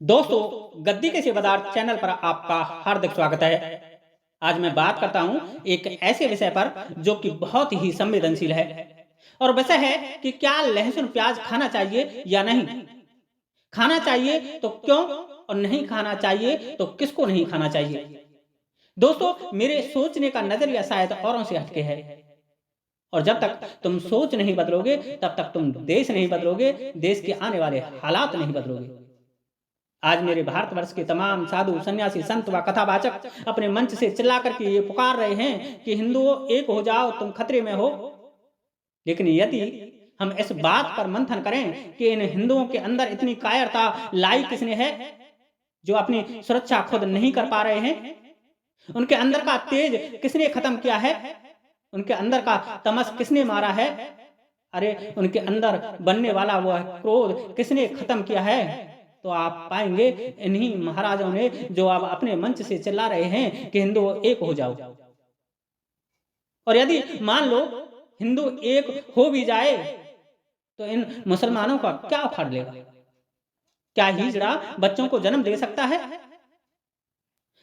दोस्तों, गद्दी के सेवादार चैनल पर आपका हार्दिक स्वागत है। आज मैं बात करता हूं एक ऐसे विषय पर जो कि बहुत ही संवेदनशील है और विषय है कि क्या लहसुन प्याज खाना चाहिए या नहीं। खाना चाहिए तो क्यों और नहीं खाना चाहिए तो किसको नहीं खाना चाहिए। दोस्तों, मेरे सोचने का नजरिया शायद औरों से हटके है और जब तक तुम सोच नहीं बदलोगे तब तक तुम देश नहीं बदलोगे, देश के आने वाले हालात नहीं बदलोगे। आज मेरे भारतवर्ष के तमाम साधु सन्यासी संत व कथावाचक अपने मंच से चिल्ला करके ये पुकार रहे हैं कि हिंदुओं एक हो जाओ, तुम खतरे में हो। लेकिन यदि हम इस बात पर मंथन करें कि इन हिंदुओं के अंदर इतनी कायरता लाई किसने है, जो अपनी सुरक्षा खुद नहीं कर पा रहे हैं, उनके अंदर का तेज किसने खत्म किया है, उनके अंदर का तमस किसने मारा है, अरे उनके अंदर बनने वाला वह क्रोध किसने खत्म किया है, तो आप पाएंगे इन्हीं महाराजों ने जो अब अपने मंच से चिल्ला रहे हैं कि हिंदू एक हो जाओ। और यदि मान लो हिंदू एक हो भी जाए तो इन मुसलमानों का क्या उखाड़ लेगा। क्या हिजड़ा बच्चों को जन्म दे सकता है?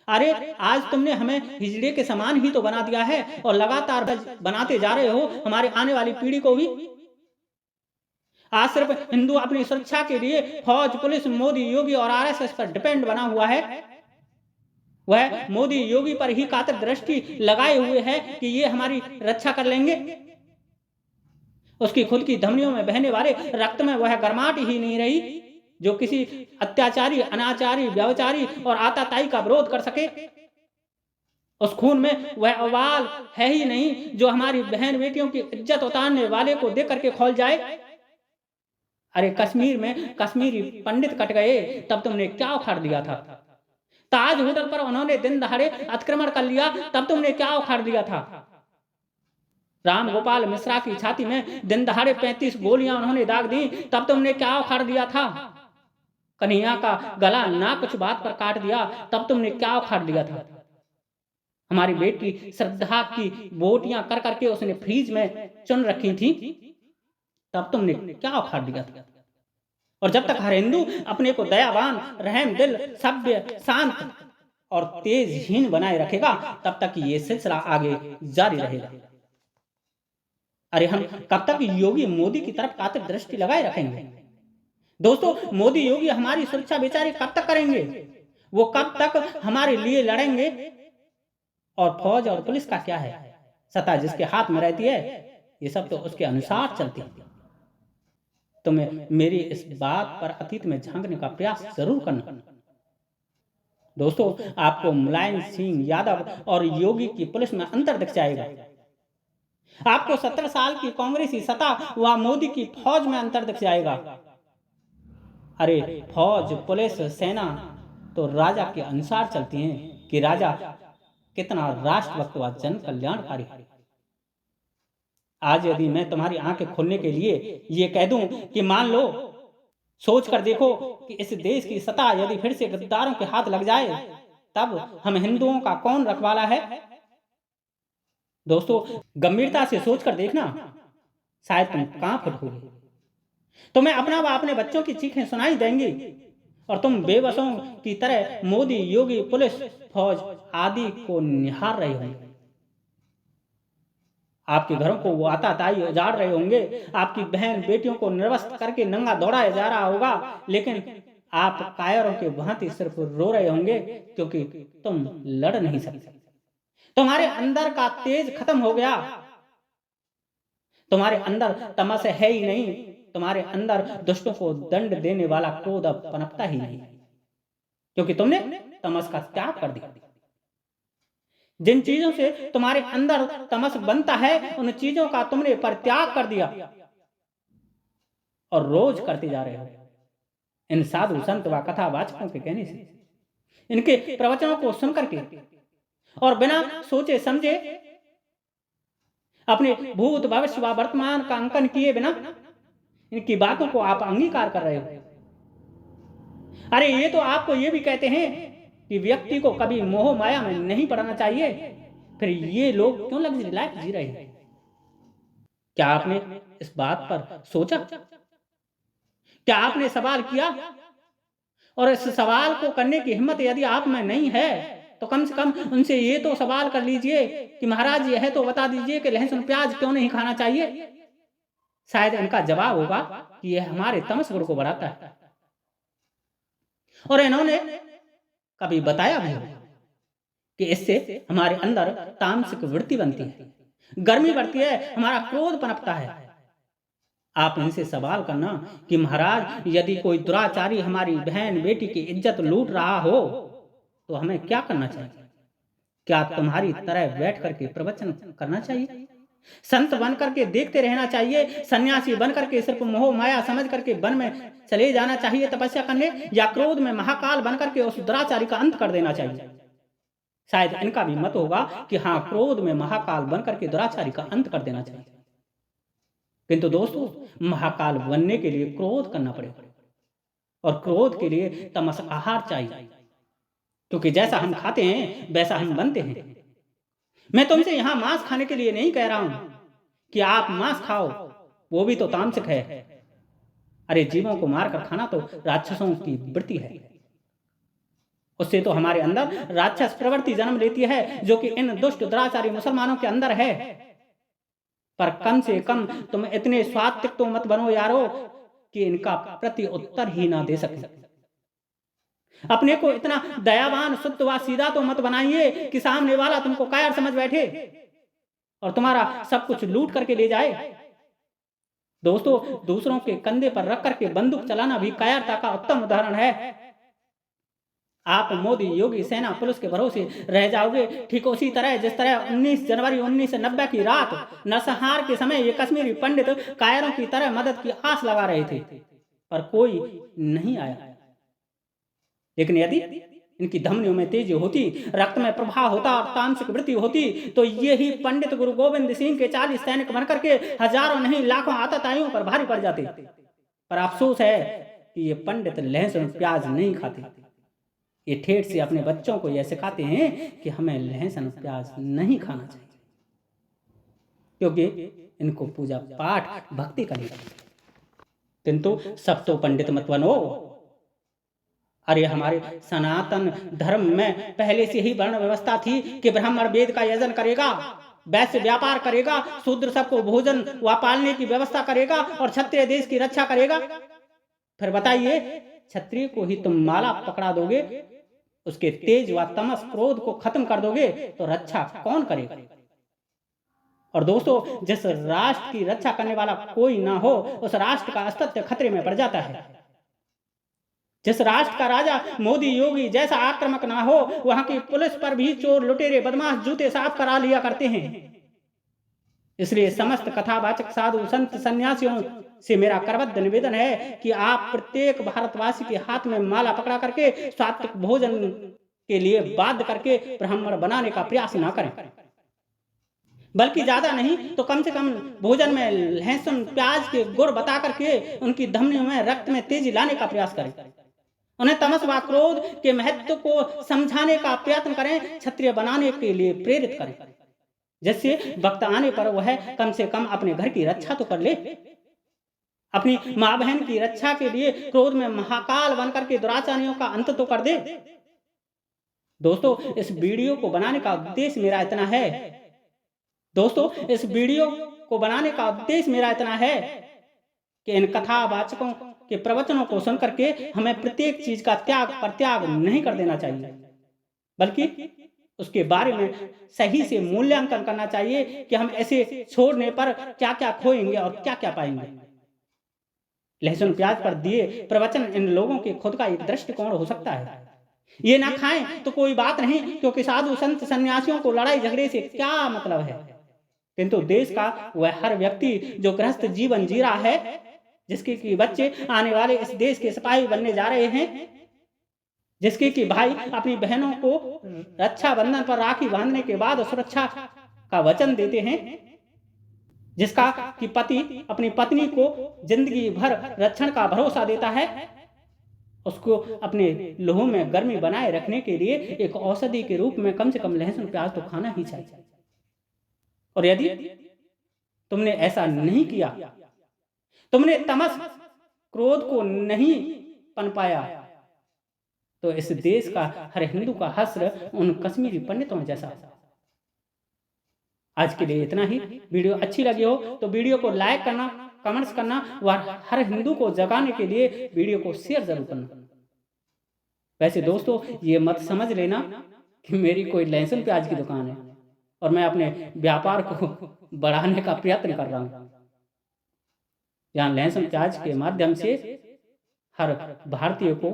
अरे आज तुमने हमें हिजड़े के समान ही तो बना दिया है और लगातार बनाते जा रहे हो हमारे आने वाली पीढ़ी को भी। आज सिर्फ हिंदू अपनी सुरक्षा के लिए फौज, पुलिस, मोदी, योगी और आरएसएस पर डिपेंड बना हुआ है। वह मोदी योगी पर ही कातर दृष्टि लगाए हुए है कि ये हमारी रक्षा कर लेंगे। उसकी खुद की धमनियों में बहने वाले रक्त में वह गर्माहट ही नहीं रही जो किसी अत्याचारी, अनाचारी, व्यभिचारी और आताताई का विरोध कर सके। उस खून में वह अवाल है ही नहीं जो हमारी बहन बेटियों की इज्जत उतारने वाले को देख करके खौल जाए। अरे कश्मीर में कश्मीरी पंडित कट गए तब तुमने क्या उखाड़ दिया था। ताज होटल पर उन्होंने दिन दहाड़े अतिक्रमण कर लिया तब तुमने क्या उखाड़ दिया था। राम गोपाल मिश्रा की छाती में दिन दहाड़े 35 गोलियां उन्होंने दाग दी तब तुमने क्या उखाड़ दिया था। कन्हैया का गला ना कुछ बात पर काट दिया तब तुमने क्या उखाड़ दिया था। हमारी बेटी श्रद्धा की बोटियां कर करके उसने फ्रीज में चुन रखी थी तब तुमने क्या उखाड़ दिया था। और जब तक हर हिंदू अपने को दयावान, रहम दिल, सभ्य, शांत और तेजहीन बनाए रखेगा तब तक ये सिलसिला आगे जारी रहेगा। अरे हम कब तक योगी मोदी की तरफ कातिल दृष्टि लगाए रखेंगे। दोस्तों, मोदी योगी हमारी सुरक्षा बेचारे कब तक करेंगे। वो कब तक हमारे लिए लड़ेंगे। और फौज और पुलिस का क्या है, सत्ता जिसके हाथ में रहती है ये सब तो उसके अनुसार चलती है। तुम्हें मेरी इस बात पर अतीत में झांकने का प्रयास जरूर करना। दोस्तों, आपको मुलायम सिंह यादव और योगी की पुलिस में अंतर दिख जाएगा। आपको 17 साल की कांग्रेसी सत्ता व मोदी की फौज में अंतर दिख जाएगा। अरे फौज, पुलिस, सेना तो राजा के अनुसार चलती हैं कि राजा कितना राष्ट्रभक्त व जन कल्याणकारी है। आज यदि मैं तुम्हारी आंखें खोलने के लिए ये कह दूं कि मान लो, सोच कर देखो कि इस देश की सत्ता यदि फिर से गद्दारों के हाथ लग जाए तब हम हिंदुओं का कौन रखवाला है। दोस्तों, गंभीरता से सोचकर देखना, शायद तुम कांप उठोगे। तुम्हें अपना व अपने बच्चों की चीखें सुनाई देंगी और तुम बेबसों की तरह मोदी, योगी, पुलिस, फौज आदि को निहार रहे होंगे। आपके घरों को वो आताताई उजाड़ रहे होंगे, आपकी बहन बेटियों को निर्वस्त्र करके नंगा दौड़ाया जा रहा होगा, लेकिन आप कायरों के भांति सिर्फ रो रहे होंगे क्योंकि तुम लड़ नहीं सकते। तुम्हारे अंदर का तेज खत्म हो गया। तुम्हारे अंदर तमस है ही नहीं। तुम्हारे अंदर दुष्टों को दंड देने वाला क्रोध अब पनपता ही नहीं क्योंकि तुमने तमस का त्याग कर दिया। जिन चीजों से तुम्हारे अंदर तमस बनता है उन चीजों का तुमने परित्याग कर दिया और रोज करते जा रहे हो। इन साधु संत व कथावाचकों के कहने से, इनके प्रवचनों को सुनकर के और बिना सोचे समझे अपने भूत, भविष्य व वर्तमान का अंकन किए बिना इनकी बातों को आप अंगीकार कर रहे हो। अरे ये तो आपको ये भी कहते हैं कि व्यक्ति को कभी मोह माया में नहीं पड़ना चाहिए, फिर ये लोग क्यों लग्जरी लाइफ जी रहे हैं। क्या आपने इस बात पर सोचा? क्या आपने सवाल किया और इस सवाल को करने की हिम्मत यदि आप में नहीं है तो कम से कम उनसे ये तो सवाल कर लीजिए कि महाराज यह तो बता दीजिए कि लहसुन प्याज क्यों नहीं खाना चाहिए। शायद इनका जवाब होगा कि यह हमारे तमस गुण को बढ़ाता है। और इन्होंने कभी बताया भी होगा कि इससे हमारे अंदर तामसिक वृत्ति बनती है, गर्मी बढ़ती है, हमारा क्रोध पनपता है। आप इनसे सवाल करना कि महाराज यदि कोई दुराचारी हमारी बहन बेटी की इज्जत लूट रहा हो तो हमें क्या करना चाहिए? क्या तुम्हारी तरह बैठ करके प्रवचन करना चाहिए? संत बन करके देखते रहना चाहिए? सन्यासी बन करके सिर्फ मोह माया समझ करके वन में चले जाना चाहिए तपस्या करने, या क्रोध में महाकाल बन करके उस दुराचारी का अंत कर देना चाहिए? शायद इनका भी मत होगा कि हाँ, क्रोध में महाकाल बन करके दुराचारी का अंत कर देना चाहिए। किंतु दोस्तों, महाकाल बनने के लिए क्रोध करना पड़ेगा, और क्रोध के लिए तमस आहार चाहिए, क्योंकि जैसा हम खाते हैं वैसा हम बनते हैं। मैं तुमसे यहां मांस खाने के लिए नहीं कह रहा हूं कि आप मांस खाओ, वो भी तो तामसिक है। अरे जीवों को मारकर खाना तो राक्षसों की वृत्ति है, उससे तो हमारे अंदर राक्षस प्रवृत्ति जन्म लेती है, जो कि इन दुष्ट दुराचारी मुसलमानों के अंदर है। पर कम से कम तुम इतने स्वात्विक तो मत बनो यारो कि इनका प्रति उत्तर ही ना दे सके। अपने को इतना दयावान शुद्ध व सीधा तो मत बनाइए कि सामने वाला तुमको कायर समझ बैठे और तुम्हारा सब कुछ लूट करके ले जाए। दोस्तों, दूसरों के कंधे पर रख करके बंदूक चलाना भी कायरता का उत्तम उदाहरण है। आप मोदी, योगी, सेना, पुलिस के भरोसे रह जाओगे, ठीक उसी तरह जिस तरह 19 जनवरी 1990 की रात नरसंहार के समय ये कश्मीरी पंडित कायरों की तरह मदद की आस लगा रहे थे, पर कोई नहीं आया। लेकिन यदि इनकी धमनियों में तेजी होती, रक्त में प्रवाह होता और तामसिक वृत्ति होती, तो ये ही पंडित गुरु गोविंद सिंह के 40 सैनिक बनकर के हजारों नहीं लाखों आतताइयों पर भारी पड़ जाते। पर अफसोस है कि ये पंडित लहसुन प्याज नहीं खाते। ये ठेठ से अपने बच्चों को यह सिखाते हैं कि हमें लहसुन प्याज नहीं खाना चाहिए, क्योंकि इनको पूजा पाठ भक्ति करनी चाहिए। किंतु सब तो पंडित मत बनो। अरे हमारे सनातन धर्म में पहले से ही वर्ण व्यवस्था थी कि ब्राह्मण वेद का यजन करेगा, वैश्य व्यापार करेगा, शूद्र सबको भोजन व पालने की व्यवस्था करेगा और क्षत्रिय देश की रक्षा करेगा। फिर बताइए, क्षत्रिय को ही तुम माला पकड़ा दोगे, उसके तेज व तमस क्रोध को खत्म कर दोगे, तो रक्षा कौन करेगा? और दोस्तों, जिस राष्ट्र की रक्षा करने वाला कोई ना हो, उस राष्ट्र का अस्तित्व खतरे में पड़ जाता है। जिस राष्ट्र का राजा मोदी, योगी जैसा आक्रामक ना हो, वहां की पुलिस पर भी चोर, लुटेरे, बदमाश जूते साफ करा लिया करते हैं। इसलिए समस्त कथावाचक साधु, संत, सन्यासियों से मेरा करबद्ध निवेदन है कि आप प्रत्येक भारतवासी के हाथ में माला पकड़ा करके सात्विक भोजन के लिए बाध्य करके ब्राह्मण बनाने का प्रयास ना करें, बल्कि ज्यादा नहीं तो कम से कम भोजन में लहसुन प्याज के गुण बता करके उनकी धमनियों में रक्त में तेजी लाने का प्रयास करें। उन्हें तमस व क्रोध के महत्व को समझाने का प्रयत्न करें, क्षत्रिय बनाने के लिए प्रेरित करें, जिससे वक्त आने पर वह कम से कम अपने घर की रक्षा तो कर ले। अपनी माँ बहन की रक्षा के लिए क्रोध में महाकाल बनकर के दुराचारियों का अंत तो कर दे। दोस्तों, इस वीडियो को बनाने का उद्देश्य मेरा इतना है कि इन कथावाचकों के प्रवचनों को सुनकर के हमें प्रत्येक चीज का त्याग प्रत्याग नहीं कर देना चाहिए, बल्कि उसके बारे में सही से मूल्यांकन करना चाहिए कि हम ऐसे छोड़ने पर क्या क्या खोएंगे और क्या क्या पाएंगे। लहसुन प्याज पर दिए प्रवचन इन लोगों के खुद का एक दृष्टिकोण हो सकता है। ये ना खाएं तो कोई बात नहीं, क्योंकि साधु संत सन्यासियों को लड़ाई झगड़े से क्या मतलब है। किंतु देश का वह हर व्यक्ति जो गृहस्थ जीवन जी रहा है, जिसके कि बच्चे आने वाले इस देश के सिपाही बनने जा रहे हैं, जिसके कि भाई अपनी बहनों को रक्षाबंधन पर राखी बांधने के बाद सुरक्षा का वचन देते हैं, जिसका कि पति अपनी पत्नी को जिंदगी भर रक्षण का भरोसा देता है, उसको अपने लोहों में गर्मी बनाए रखने के लिए एक औषधि के रूप में कम से कम लहसुन प्याज तो खाना ही चाहिए। और यदि तुमने ऐसा नहीं किया, तुमने तमस क्रोध को नहीं पनपाया, तो इस देश का हर हिंदू का हश्र उन कश्मीरी पंडितों जैसा। आज के लिए इतना ही। वीडियो अच्छी लगी हो तो वीडियो को लाइक करना, कमेंट्स करना और हर हिंदू को जगाने के लिए वीडियो को शेयर जरूर करना। वैसे दोस्तों, ये मत समझ लेना कि मेरी कोई लहसुन प्याज की दुकान है और मैं अपने व्यापार को बढ़ाने का प्रयत्न कर रहा हूँ। यहाँ लहसुन प्याज के माध्यम से हर भारतीय को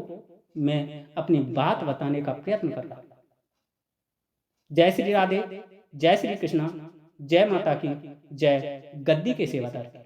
मैं अपनी बात बताने का प्रयत्न कर रहा हूँ। जय श्री राधे, जय श्री कृष्णा, जय माता की, जय गद्दी के सेवादार।